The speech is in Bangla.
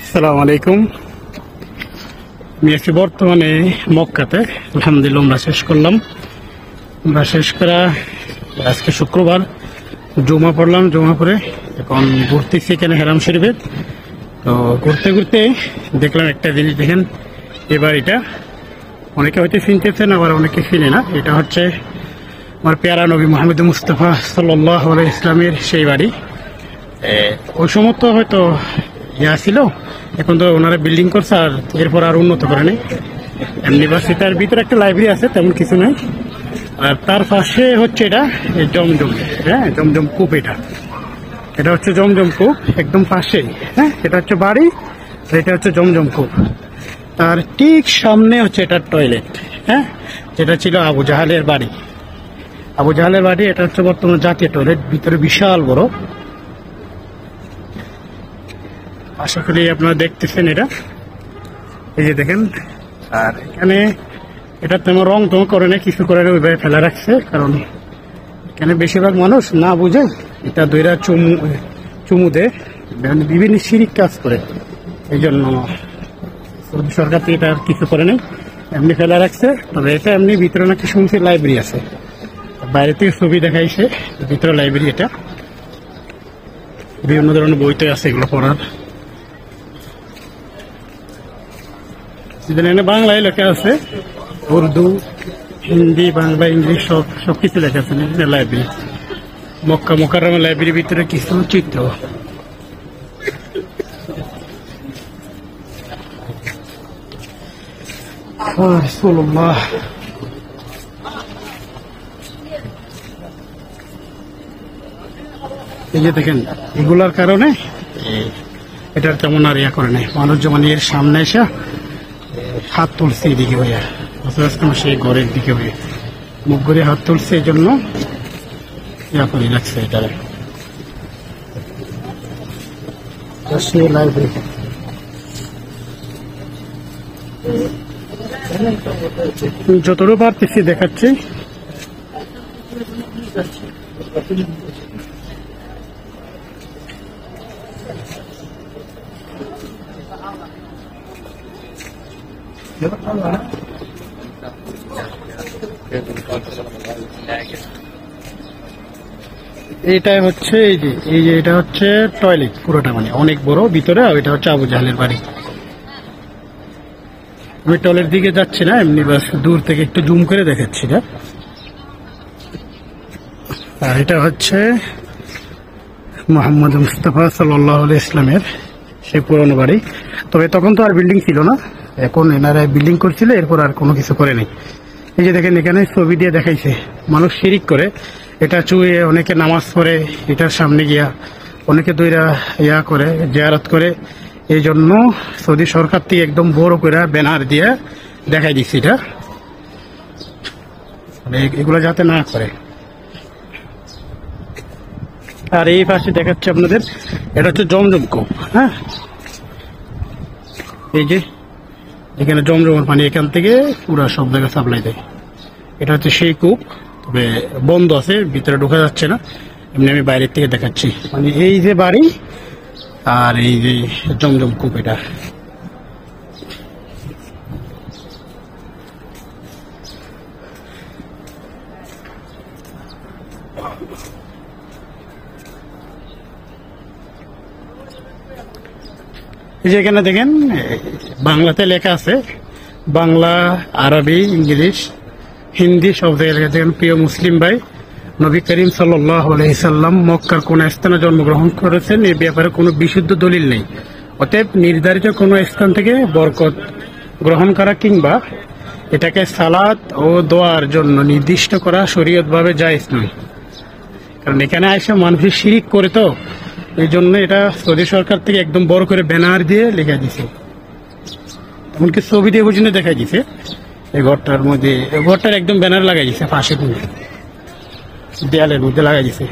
আসসালামু আলাইকুম। আমি আছি বর্তমানে মক্কাতে। আলহামদুলিল্লাহ আমরা শেষ করলাম। আমরা শেষ করা আজকে শুক্রবার, জুমা পড়লাম। জুমা পড়ে এখন ঘুরতেছি এখানে হেরাম শরীফে। তো ঘুরতে ঘুরতে দেখলাম একটা জিনিস। দেখেন এই বাড়িটা অনেকে হয়তো চিনতেছেন, আবার অনেকে চিনে না। এটা হচ্ছে আমার পেয়ারা নবী মুহাম্মদ মুস্তাফা সাল্লাল্লাহু আলাইহি ইসলামের সেই বাড়ি। ওই সময় তো হয়তো ইয়া ছিল, এখন তো ওনারা বিল্ডিং করছে আর এরপর আর উন্নত করে নেই। এমনি বাস এটার ভিতরে একটা লাইব্রেরি আছে, তেমন কিছু নেই। আর তার পাশে হচ্ছে এটা জমজম, হ্যাঁ জমজম কূপ। এটা হচ্ছে জমজম কূপ, একদম পাশেই। হ্যাঁ, এটা হচ্ছে বাড়ি, এটা হচ্ছে জমজম কূপ। তার ঠিক সামনে হচ্ছে এটার টয়লেট। হ্যাঁ, যেটা ছিল আবু জাহালের বাড়ি। আবু জাহালের বাড়ি, এটা হচ্ছে বর্তমানে জাতীয় টয়লেট, ভিতরে বিশাল বড়। আশা করি আপনারা দেখতেছেন এটা, এই যে দেখেন। আর এখানে এটা তেমন রং টং করে না, কিছু করে না, ওইভাবে ফেলা রাখছে। কারণ এখানে বেশিরভাগ মানুষ না বুঝে এটা দইরা চুমু দেয়, বিভিন্ন শিরিক কাজ করে। এই জন্য সৌদি সরকার থেকে এটা কিছু করে নেই, এমনি ফেলা রাখছে। তবে এটা এমনি ভিতরে নাকি শুনছি লাইব্রেরি আছে, বাইরে থেকে ছবি দেখাইছে, ভিতরে লাইব্রেরি। এটা বিভিন্ন ধরনের বইতে আছে এগুলো পড়ার। এখানে বাংলায় লেখা আছে, উর্দু, হিন্দি, বাংলা, ইংলিশ সবকিছু লেখা আছে। লাইব্রেরি মক্কা মুকাররমা লাইব্রেরির ভিতরে কিছু চিত্র। এই যে দেখেন, এগুলার কারণে এটার তেমন আর ইয়া করে নেই মানুষ। যেমন এর সামনে এসে হাত তুলছে এদিকে হইয়া, সেই ঘরের দিকে হয়ে মুখ ঘুরে হাত তুলছে, এই জন্য ইয়া করে রাখছে এটা। লাইব্রেরি যতটুকু পারতেছি দেখাচ্ছি। এইটাই হচ্ছে এই যে এটা হচ্ছে টয়লেট পুরোটা, মানে অনেক বড় ভিতরে। আর এটা হচ্ছে আবু জাহেলের বাড়ি। আমি টয়লেট দিকে যাচ্ছি না, এমনি বাস দূর থেকে একটু জুম করে দেখাচ্ছি না। আর এটা হচ্ছে মুহাম্মদ মুস্তাফা সাল্লাল্লাহু আলাইহি ইসলামের সেই পুরনো বাড়ি। তবে তখন তো আর বিল্ডিং ছিল না, এখন এনারা বিল্ডিং করছিল, এরপর আর কোনো কিছু করে নেই। এই যে দেখেন, এখানে ছবি দিয়ে দেখাইছে মানুষ শিরিক করে। এটা চুয়ে অনেকে নামাজ পড়ে, এটার সামনে গিয়া অনেকে দইরা ইয়া করে, জিয়ারত করে। এই জন্য সৌদি সরকার থেকে একদম বড় করে ব্যানার দিয়ে দেখাই দিচ্ছে এটা, এগুলো যাতে না করে। আর এই পাশে দেখাচ্ছে আপনাদের, এটা হচ্ছে জমজম কূপ। হ্যাঁ, এই যে এখানে জমজমের পানি এখান থেকে পুরো সব জায়গায় সাপ্লাই দেয়। এটা হচ্ছে সেই কূপ, তবে বন্ধ আছে, ভিতরে ঢোকা যাচ্ছে না। এমনি আমি বাইরের থেকে দেখাচ্ছি। মানে এই যে বাড়ি আর এই যে জমজম কূপ। এটা এই যে এখানে দেখেন বাংলাতে লেখা আছে, বাংলা, আরবি, ইংলিশ, হিন্দি সব জায়গায় লেখা আছে। প্রিয় মুসলিম ভাই, নবী করিম সাল্লাল্লাহু আলাইহি সাল্লাম মক্কার কোন স্থানে জন্মগ্রহণ করেছেন এ ব্যাপারে কোনো বিশুদ্ধ দলিল নেই। অতএব নির্ধারিত কোনো স্থান থেকে বরকত গ্রহণ করা কিংবা এটাকে সালাত ও দোয়ার জন্য নির্দিষ্ট করা শরীয়তভাবে জায়েজ নয়। কারণ এখানে এসে মানুষের শিরিক করে, তো এই জন্য এটা সৌদি সরকার থেকে একদম বড় করে ব্যানার দিয়ে লেখা দিছে, এমনকি ছবি দিয়ে পর্যন্ত দেখা দিছে। এই ঘরটার মধ্যে, ঘরটার একদম ব্যানার লাগাই দিছে, পাশে দেয়ালের মধ্যে লাগাই দিছে।